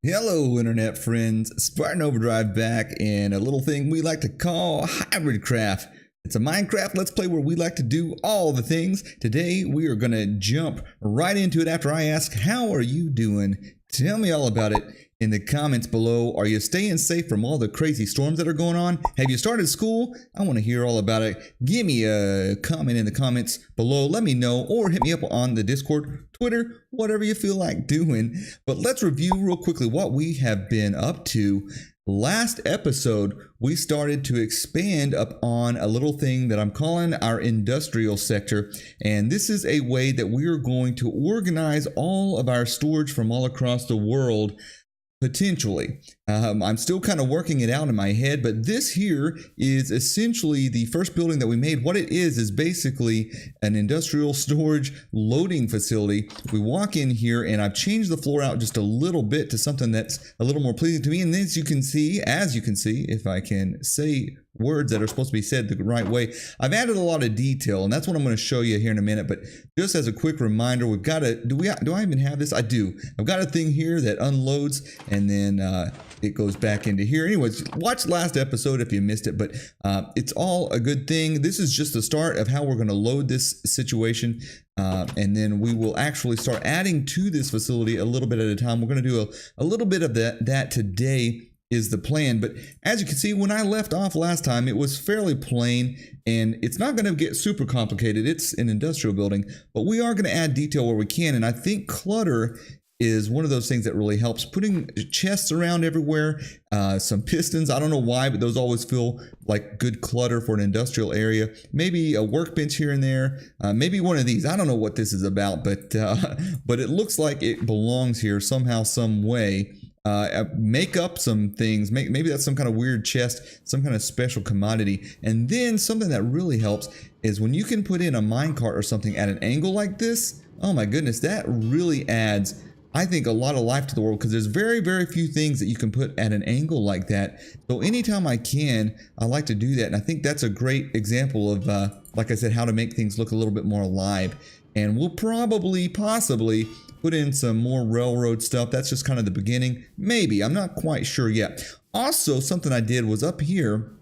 Hello, internet friends. Spartan Overdrive back, and a little thing we like to call Hybridcraft. It's a Minecraft Let's Play where we like to do all the things. Today, we are going to jump right into it after I ask, how are you doing? Tell me all about it in the comments below. Are you staying safe from all the crazy storms that are going on? Have you started school? I want to hear all about it. Give me a comment in the comments below. Let me know, or hit me up on the Discord, Twitter, whatever you feel like doing. But let's review real quickly what we have been up to. Last episode, we started to expand upon a little thing that I'm calling our industrial sector. And this is a way that we are going to organize all of our storage from all across the world. Potentially. I'm still kind of working it out in my head, but this here is essentially the first building that we made. What it is basically an industrial storage loading facility. We walk in here and I've changed the floor out just a little bit to something that's a little more pleasing to me. And as you can see, if I can say words that are supposed to be said the right way, I've added a lot of detail, and that's what I'm going to show you here in a minute. But just as a quick reminder, we've got a, do I even have this? I do. I've got a thing here that unloads and then it goes back into here. Anyways, watch last episode if you missed it, but it's all a good thing. This is just the start of how we're going to load this situation. And then we will actually start adding to this facility a little bit at a time. We're going to do a little bit of that today is the plan. But as you can see, when I left off last time, it was fairly plain, and it's not going to get super complicated. It's an industrial building, but we are going to add detail where we can. And I think clutter is one of those things that really helps. Putting chests around everywhere, some pistons. I don't know why, but those always feel like good clutter for an industrial area. Maybe a workbench here and there. Maybe one of these. I don't know what this is about, but it looks like it belongs here somehow, some way. Make up some things. Maybe that's some kind of weird chest, some kind of special commodity. And then something that really helps is when you can put in a minecart or something at an angle like this. Oh my goodness, that really adds, I think, a lot of life to the world, because there's very, very few things that you can put at an angle like that. So anytime I can, I like to do that. And I think that's a great example of, like I said, how to make things look a little bit more alive. And we'll possibly put in some more railroad stuff. That's just kind of the beginning. Maybe, I'm not quite sure yet. Also, something I did was up here,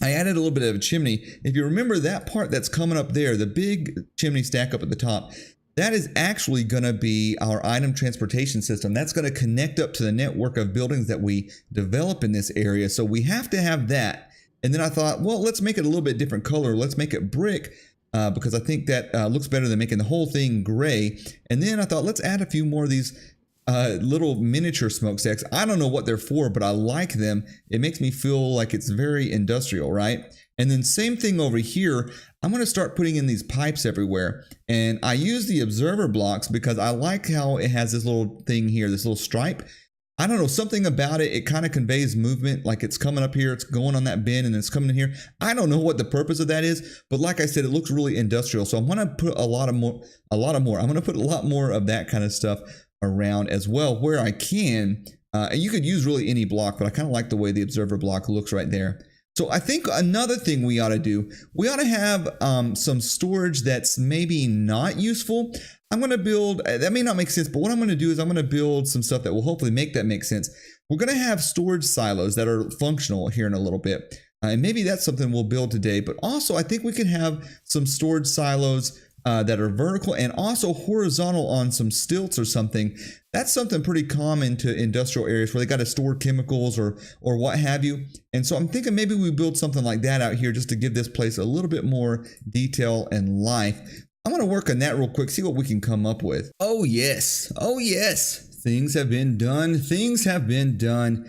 I added a little bit of a chimney. If you remember that part that's coming up there, the big chimney stack up at the top, that is actually going to be our item transportation system. That's going to connect up to the network of buildings that we develop in this area. So we have to have that. And then I thought, well, let's make it a little bit different color. Let's make it brick. Because I think that looks better than making the whole thing gray. And then I thought, let's add a few more of these little miniature smokestacks. I don't know what they're for, but I like them. It makes me feel like it's very industrial, right? And then same thing over here. I'm going to start putting in these pipes everywhere. And I use the observer blocks because I like how it has this little thing here, this little stripe. I don't know, something about it, it kind of conveys movement, like it's coming up here, it's going on that bin, and it's coming in here. I don't know what the purpose of that is, but like I said, it looks really industrial. So I'm going to put a lot more. I'm going to put a lot more of that kind of stuff around as well where I can. And you could use really any block, but I kind of like the way the observer block looks right there. So I think another thing we ought to do, we ought to have some storage that's maybe not useful. I'm going to build, that may not make sense, but what I'm going to do is I'm going to build some stuff that will hopefully make that make sense. We're going to have storage silos that are functional here in a little bit. And maybe that's something we'll build today. But also, I think we can have some storage silos that are vertical and also horizontal on some stilts or something. That's something pretty common to industrial areas where they got to store chemicals or what have you. And so I'm thinking maybe we build something like that out here just to give this place a little bit more detail and life. I'm going to work on that real quick, see what we can come up with. Oh yes. Oh yes. Things have been done. Things have been done.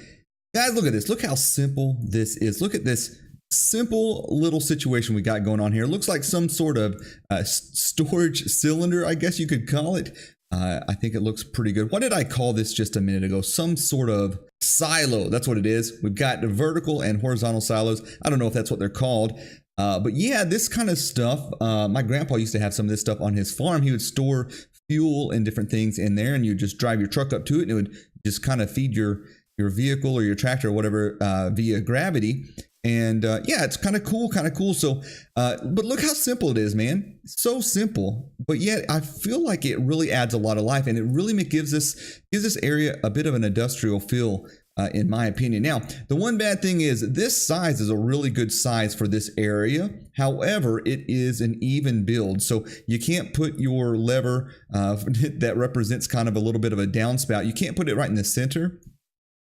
Guys, look at this. Look how simple this is. Look at this simple little situation we got going on here. It looks like some sort of storage cylinder, I guess you could call it. I think it looks pretty good. What did I call this just a minute ago? Some sort of silo. That's what it is. We've got the vertical and horizontal silos. I don't know if that's what they're called. But yeah, this kind of stuff, my grandpa used to have some of this stuff on his farm. He would store fuel and different things in there, and you just drive your truck up to it, and it would just kind of feed your vehicle or your tractor or whatever via gravity. And yeah, it's kind of cool, So, but look how simple it is, man. So simple, but yet I feel like it really adds a lot of life, and it really gives this area a bit of an industrial feel, in my opinion. Now, the one bad thing is this size is a really good size for this area. However, it is an even build, so you can't put your lever that represents kind of a little bit of a downspout. You can't put it right in the center.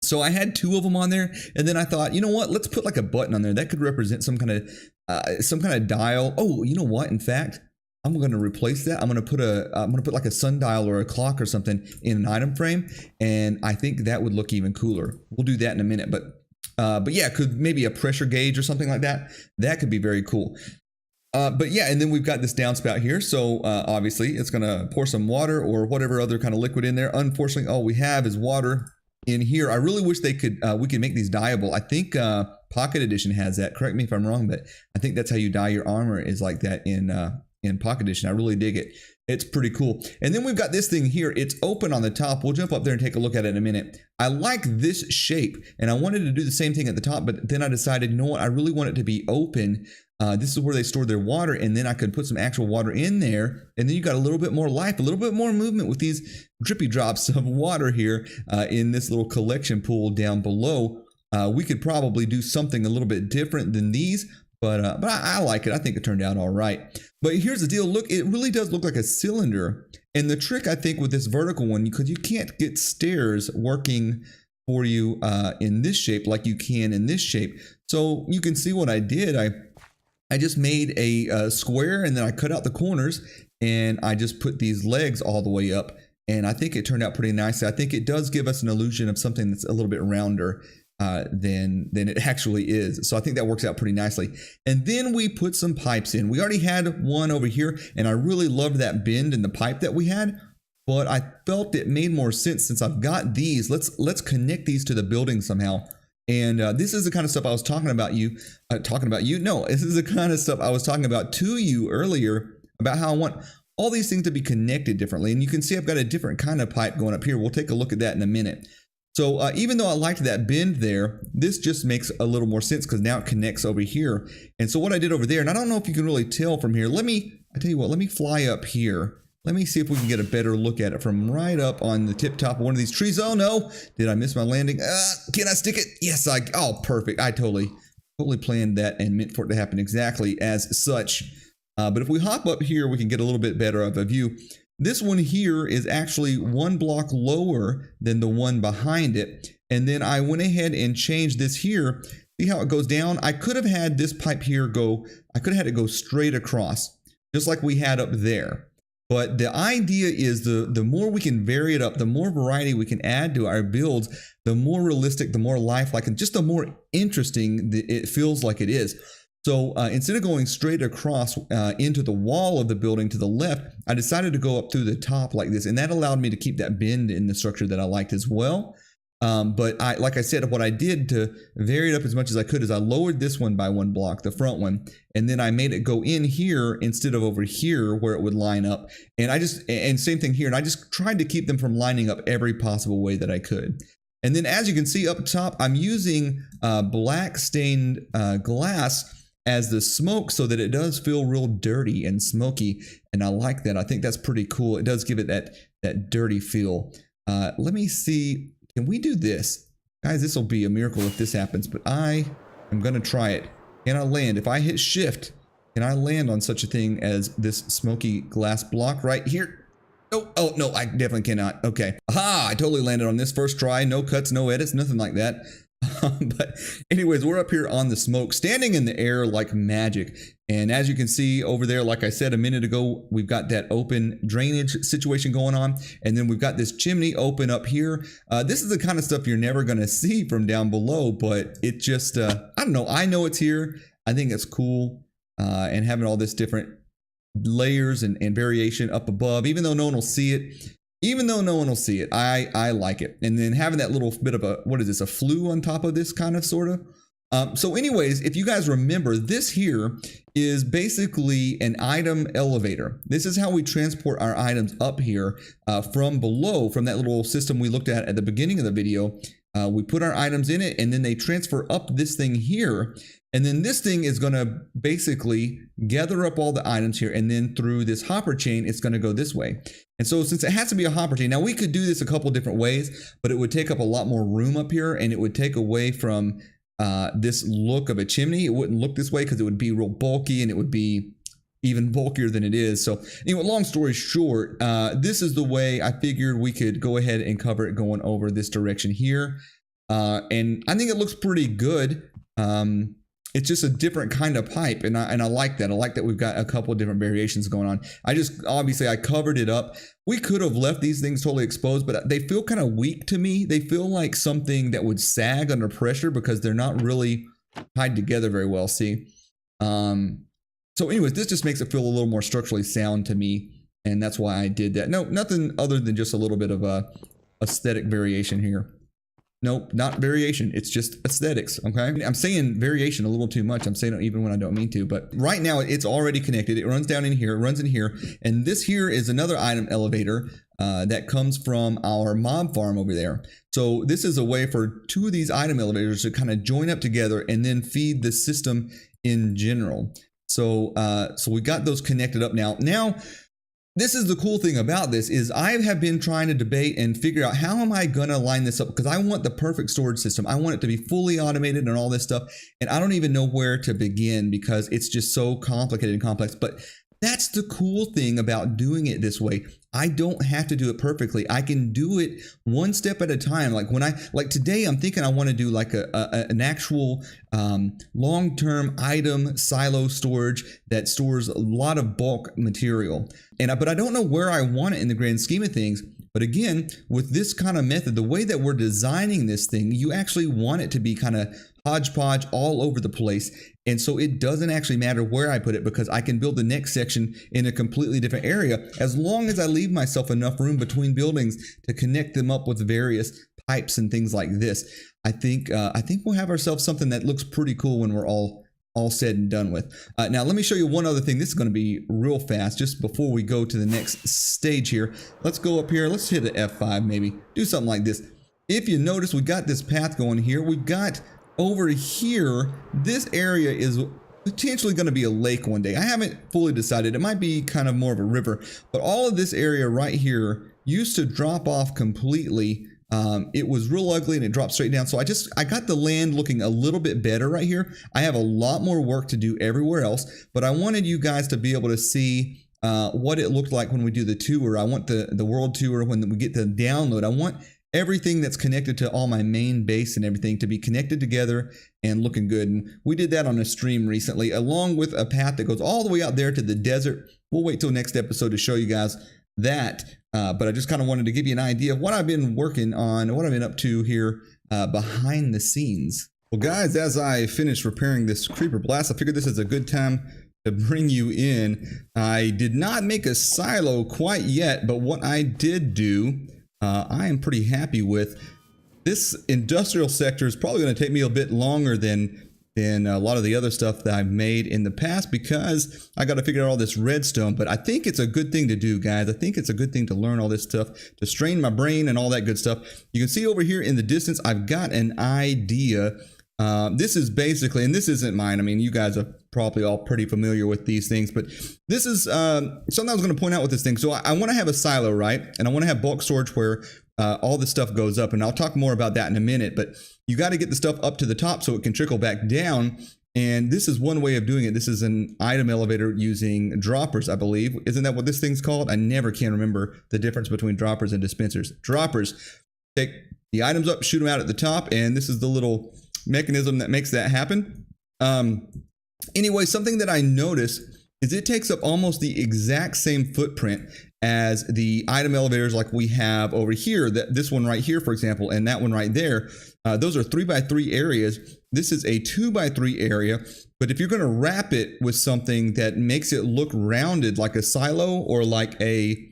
So I had 2 of them on there, and then I thought, you know what? Let's put like a button on there that could represent some kind of dial. Oh, you know what? In fact, I'm going to replace that. I'm going to put like a sundial or a clock or something in an item frame, and I think that would look even cooler. We'll do that in a minute, but yeah, could maybe a pressure gauge or something like that. That could be very cool. But yeah, and then we've got this downspout here. So obviously, it's going to pour some water or whatever other kind of liquid in there. Unfortunately, all we have is water in here. I really wish we could make these dyeable. I think Pocket Edition has that. Correct me if I'm wrong, but I think that's how you dye your armor, is like that in Pocket Edition. I really dig it. It's pretty cool. And then we've got this thing here. It's open on the top. We'll jump up there and take a look at it in a minute. I like this shape, and I wanted to do the same thing at the top, but then I decided, you know what? I really want it to be open. This is where they store their water, and then I could put some actual water in there, and then you got a little bit more life, a little bit more movement with these drippy drops of water here in this little collection pool down below. We could probably do something a little bit different than these, but I like it. I think it turned out all right. But here's the deal. Look, it really does look like a cylinder. And the trick, I think, with this vertical one, because you can't get stairs working for you in this shape like you can in this shape. So you can see what I did. I just made a square, and then I cut out the corners, and I just put these legs all the way up. And I think it turned out pretty nicely. I think it does give us an illusion of something that's a little bit rounder than it actually is. So I think that works out pretty nicely. And then we put some pipes in. We already had one over here, and I really loved that bend in the pipe that we had. But I felt it made more sense since I've got these. Let's connect these to the building somehow. And this is the kind of stuff I was talking about you. No, this is the kind of stuff I was talking about to you earlier about how I want all these things to be connected differently. And you can see I've got a different kind of pipe going up here. We'll take a look at that in a minute. So even though I liked that bend there, this just makes a little more sense because now it connects over here. And so what I did over there, and I don't know if you can really tell from here. I tell you what, let me fly up here. Let me see if we can get a better look at it from right up on the tip top of one of these trees. Oh no, did I miss my landing? Can I stick it? Yes, oh, perfect. I totally planned that and meant for it to happen exactly as such. But if we hop up here, we can get a little bit better of a view. This one here is actually 1 block lower than the one behind it. And then I went ahead and changed this here. See how it goes down? I could have had this pipe here I could have had it go straight across, just like we had up there. But the idea is the more we can vary it up, the more variety we can add to our builds, the more realistic, the more lifelike, and just the more interesting it feels like it is. So instead of going straight across into the wall of the building to the left, I decided to go up through the top like this. And that allowed me to keep that bend in the structure that I liked as well. But like I said, what I did to vary it up as much as I could is I lowered this one by 1 block, the front one, and then I made it go in here instead of over here where it would line up. And same thing here. And I just tried to keep them from lining up every possible way that I could. And then as you can see up top, I'm using black stained glass as the smoke so that it does feel real dirty and smoky. And I like that. I think that's pretty cool. It does give it that dirty feel. Let me see. Can we do this? Guys, this will be a miracle if this happens, but I am going to try it. Can I land? If I hit shift, can I land on such a thing as this smoky glass block right here? Oh, no, I definitely cannot. Okay. Aha, I totally landed on this first try. No cuts, no edits, nothing like that. But anyways, we're up here on the smoke, standing in the air like magic. And as you can see over there, like I said a minute ago, we've got that open drainage situation going on. And then we've got this chimney open up here. This is the kind of stuff you're never going to see from down below, but it just, I don't know. I know it's here. I think it's cool. And having all this different layers and variation up above, even though no one will see it. I like it. And then having that little bit of what is this, a flue on top of this kind of sort of. So anyways, if you guys remember, this here is basically an item elevator. This is how we transport our items up here from below, from that little system we looked at the beginning of the video. We put our items in it, and then they transfer up this thing here. And then this thing is going to basically gather up all the items here. And then through this hopper chain, it's going to go this way. And so since it has to be a hopper chain, now we could do this a couple different ways, but it would take up a lot more room up here, and it would take away from this look of a chimney. It wouldn't look this way because it would be real bulky, and it would be even bulkier than it is. So anyway, long story short, this is the way I figured we could go ahead and cover it going over this direction here. And I think it looks pretty good. It's just a different kind of pipe, and I like that. I like that we've got a couple of different variations going on. Obviously I covered it up. We could have left these things totally exposed, but they feel kind of weak to me. They feel like something that would sag under pressure because they're not really tied together very well, see? So anyways, this just makes it feel a little more structurally sound to me, and that's why I did that. No, nothing other than just a little bit of a aesthetic variation here. Nope, not variation. It's just aesthetics, okay? I'm saying variation a little too much. I'm saying it even when I don't mean to, but right now it's already connected. It runs down in here, it runs in here, and this here is another item elevator that comes from our mob farm over there. So this is a way for two of these item elevators to kind of join up together and then feed the system in general. So we got those connected up now. Now, this is the cool thing about this is I have been trying to debate and figure out how am I going to line this up, because I want the perfect storage system. I want it to be fully automated and all this stuff. And I don't even know where to begin because it's just so complicated and complex. But that's the cool thing about doing it this way. I don't have to do it perfectly. I can do it one step at a time. Like today, I'm thinking I want to do like an actual long-term item silo storage that stores a lot of bulk material. But I don't know where I want it in the grand scheme of things. But again, with this kind of method, the way that we're designing this thing, you actually want it to be kind of hodgepodge all over the place. And so it doesn't actually matter where I put it because I can build the next section in a completely different area as long as I leave myself enough room between buildings to connect them up with various pipes and things like this. I think we'll have ourselves something that looks pretty cool when we're all said and done with. Now, let me show you one other thing. This is going to be real fast just before we go to the next stage here. Let's go up here. Let's hit an F5 maybe. Do something like this. If you notice, we got this path going here. We've got over here, this area is potentially going to be a lake one day. I haven't fully decided. It might be kind of more of a river, but all of this area right here used to drop off completely. It was real ugly and it dropped straight down. So I got the land looking a little bit better right here. I have a lot more work to do everywhere else, but I wanted you guys to be able to see what it looked like when we do the tour. I want the world tour when we get the download. I want everything that's connected to all my main base and everything to be connected together and looking good. And we did that on a stream recently, along with a path that goes all the way out there to the desert. We'll wait till next episode to show you guys that. But I just kind of wanted to give you an idea of what I've been working on, what I've been up to here behind the scenes. Well, guys, as I finished repairing this creeper blast, I figured this is a good time to bring you in. I did not make a silo quite yet, but what I did do, I am pretty happy with. This industrial sector is probably going to take me a bit longer than a lot of the other stuff that I've made in the past because I got to figure out all this redstone. But I think it's a good thing to do, guys. I think it's a good thing to learn all this stuff, to strain my brain and all that good stuff. You can see over here in the distance, I've got an idea. This is basically, and this isn't mine. I mean, you guys are probably all pretty familiar with these things, but this is something I was going to point out with this thing. So I want to have a silo, right? And I want to have bulk storage where all the stuff goes up. And I'll talk more about that in a minute, but you got to get the stuff up to the top so it can trickle back down. And this is one way of doing it. This is an item elevator using droppers, I believe. Isn't that what this thing's called? I never can remember the difference between droppers and dispensers. Droppers take the items up, shoot them out at the top, and this is the little mechanism that makes that happen. Anyway, something that I noticed is it takes up almost the exact same footprint as the item elevators like we have over here. This one right here, for example, and that one right there. Those are 3x3 areas. This is a 2x3 area. But if you're going to wrap it with something that makes it look rounded like a silo or like a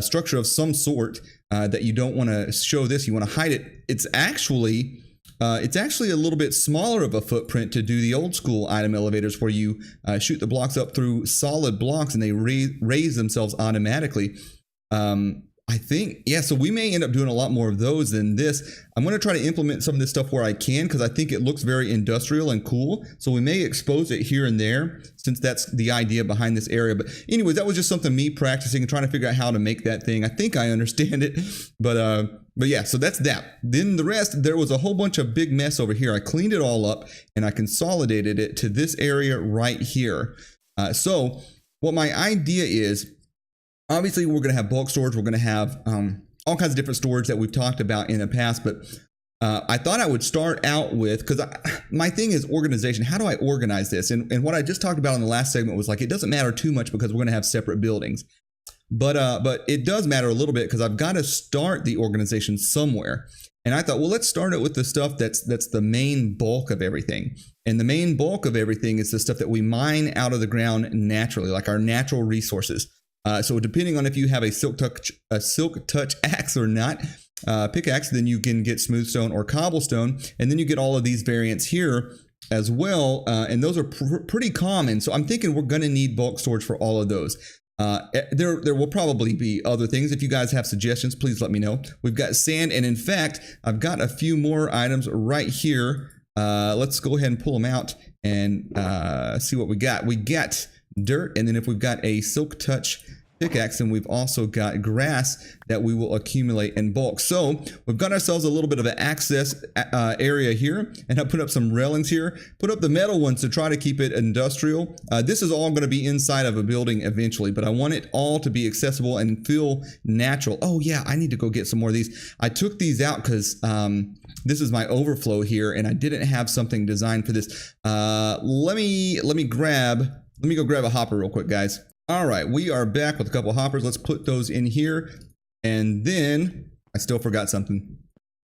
structure of some sort that you don't want to show this, you want to hide it, it's actually a little bit smaller of a footprint to do the old school item elevators where you shoot the blocks up through solid blocks and they raise themselves automatically. I think, yeah, so we may end up doing a lot more of those than this. I'm going to try to implement some of this stuff where I can, because I think it looks very industrial and cool. So we may expose it here and there, since that's the idea behind this area. But anyways, that was just something me practicing and trying to figure out how to make that thing. I think I understand it, but yeah, so that's that. Then the rest, there was a whole bunch of big mess over here. I cleaned it all up and I consolidated it to this area right here. So what my idea is, obviously, we're going to have bulk storage. We're going to have all kinds of different storage that we've talked about in the past. But I thought I would start out with, because my thing is organization. How do I organize this? And what I just talked about in the last segment was like, it doesn't matter too much because we're going to have separate buildings. But it does matter a little bit because I've got to start the organization somewhere. And I thought, well, let's start it with the stuff that's the main bulk of everything. And the main bulk of everything is the stuff that we mine out of the ground naturally, like our natural resources. So depending on if you have a silk touch axe or not, pickaxe, then you can get smooth stone or cobblestone, and then you get all of these variants here as well. And those are pretty common. So I'm thinking we're going to need bulk storage for all of those. There will probably be other things. If you guys have suggestions, please let me know. We've got sand, and in fact, I've got a few more items right here. Let's go ahead and pull them out and see what we got. We got dirt, and then if we've got a silk touch pickaxe, and we've also got grass that we will accumulate in bulk. So we've got ourselves a little bit of an access area here, and I put up some railings here, put up the metal ones to try to keep it industrial. This is all going to be inside of a building eventually, but I want it all to be accessible and feel natural. Oh yeah, I need to go get some more of these. I took these out because this is my overflow here, and I didn't have something designed for this. Let me go grab a hopper real quick, guys. All right, we are back with a couple hoppers. Let's put those in here. And then I still forgot something.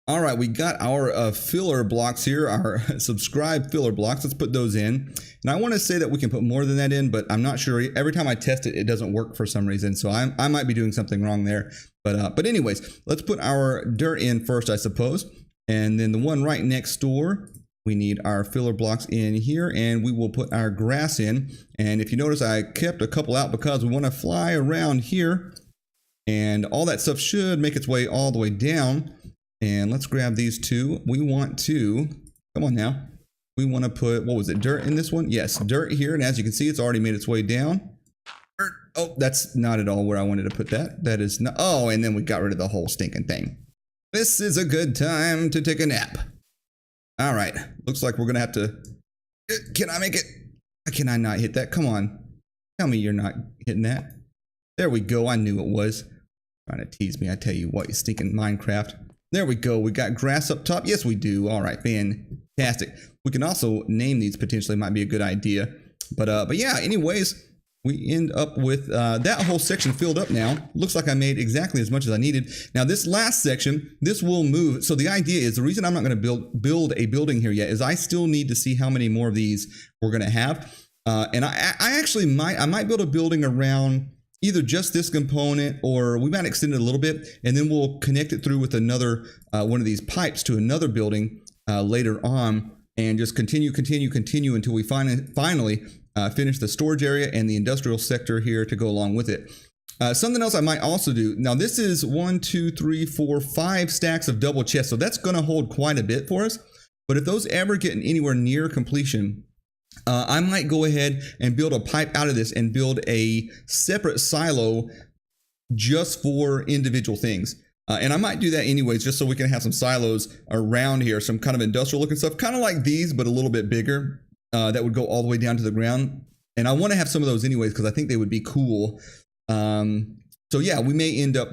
All right, we got our filler blocks here, our subscribe filler blocks. Let's put those in. And I want to say that we can put more than that in, but I'm not sure. Every time I test it, it doesn't work for some reason. So I might be doing something wrong there. But anyways, let's put our dirt in first, I suppose. And then the one right next door, we need our filler blocks in here, and we will put our grass in. And if you notice, I kept a couple out because we want to fly around here, and all that stuff should make its way all the way down. And let's grab these two. We want to, come on now. We want to put, what was it, dirt in this one? Yes, dirt here. And as you can see, it's already made its way down. Oh, that's not at all where I wanted to put that. That is not, oh, and then we got rid of the whole stinking thing. This is a good time to take a nap. All right, looks like we're gonna have to, can I make it? Can I not hit that? Come on, tell me you're not hitting that. There we go, I knew it was. Trying to tease me, I tell you what, you stinking Minecraft. There we go, we got grass up top. Yes, we do. All right, fantastic. We can also name these potentially, might be a good idea. But yeah, anyways, we end up with that whole section filled up now. Looks like I made exactly as much as I needed. Now this last section, this will move. So the idea is, the reason I'm not going to build a building here yet is I still need to see how many more of these we're going to have. And I actually might build a building around either just this component, or we might extend it a little bit, and then we'll connect it through with another one of these pipes to another building later on, and just continue until we finally finish the storage area and the industrial sector here to go along with it. Something else I might also do. Now this is 1, 2, 3, 4, 5 stacks of double chests. So that's going to hold quite a bit for us. But if those ever get anywhere near completion, I might go ahead and build a pipe out of this and build a separate silo just for individual things. And I might do that anyways, just so we can have some silos around here, some kind of industrial looking stuff, kind of like these, but a little bit bigger. That would go all the way down to the ground. And I want to have some of those anyways, because I think they would be cool. So yeah, we may end up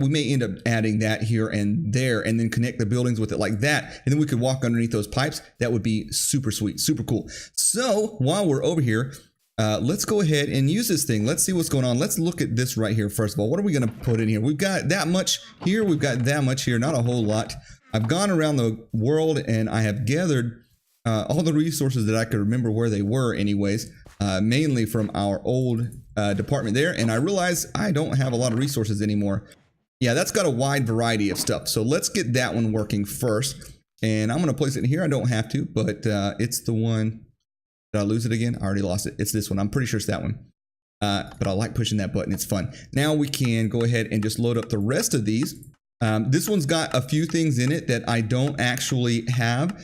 adding that here and there, and then connect the buildings with it like that. And then we could walk underneath those pipes. That would be super sweet, super cool. So while we're over here, let's go ahead and use this thing. Let's see what's going on. Let's look at this right here. First of all, what are we going to put in here? We've got that much here. We've got that much here. Not a whole lot. I've gone around the world and I have gathered all the resources that I could remember where they were anyways, mainly from our old department there. And I realized I don't have a lot of resources anymore. Yeah, that's got a wide variety of stuff. So let's get that one working first. And I'm going to place it in here. I don't have to, but it's the one. Did I lose it again? I already lost it. It's this one. I'm pretty sure it's that one. but I like pushing that button. It's fun. Now we can go ahead and just load up the rest of these. This one's got a few things in it that I don't actually have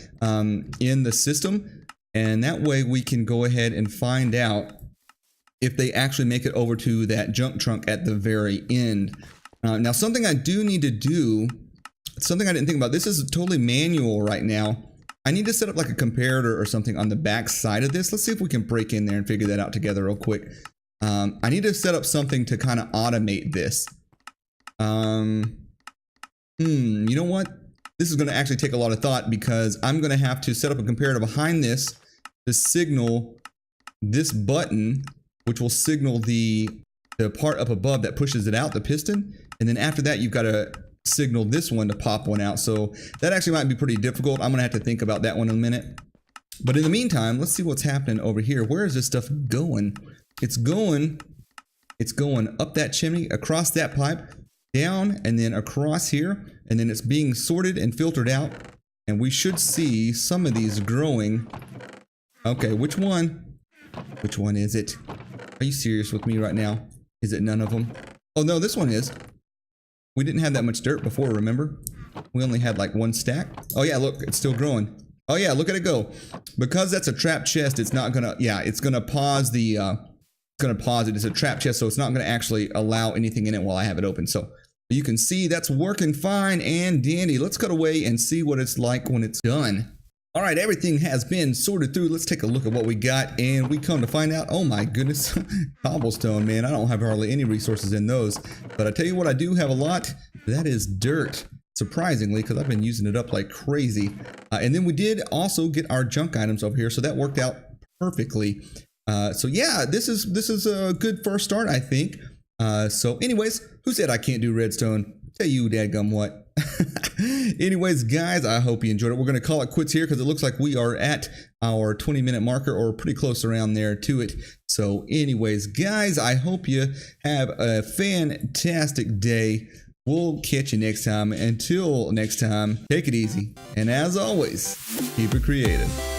in the system. And that way we can go ahead and find out if they actually make it over to that junk trunk at the very end. Now, something I do need to do, something I didn't think about, this is totally manual right now. I need to set up like a comparator or something on the back side of this. Let's see if we can break in there and figure that out together real quick. I need to set up something to kind of automate this. You know what? This is going to actually take a lot of thought because I'm going to have to set up a comparator behind this to signal this button, which will signal the part up above that pushes it out, the piston. And then after that, you've got to signal this one to pop one out. So that actually might be pretty difficult. I'm going to have to think about that one in a minute. But in the meantime, let's see what's happening over here. Where is this stuff going? It's going up that chimney, across that pipe, down, and then across here. And then it's being sorted and filtered out. And we should see some of these growing. Okay, which one? Which one is it? Are you serious with me right now? Is it none of them? Oh no, this one is. We didn't have that much dirt before, remember? We only had like one stack. Oh yeah, look, it's still growing. Oh yeah, look at it go. Because that's a trap chest, it's not gonna, yeah, it's gonna pause the, it's gonna pause it. It's a trap chest, so it's not gonna actually allow anything in it while I have it open. So you can see that's working fine and dandy. Let's cut away and see what it's like when it's done. All right, everything has been sorted through. Let's take a look at what we got, and we come to find out, oh my goodness, cobblestone, man. I don't have hardly any resources in those, but I tell you what, I do have a lot. That is dirt, surprisingly, because I've been using it up like crazy. And then we did also get our junk items over here, so that worked out perfectly. So yeah, this is a good first start, I think. So anyways, who said I can't do redstone? Tell you, dadgum what. Anyways, guys, I hope you enjoyed it. We're going to call it quits here because it looks like we are at our 20-minute marker or pretty close around there to it. So anyways, guys, I hope you have a fantastic day. We'll catch you next time. Until next time, take it easy. And as always, keep it creative.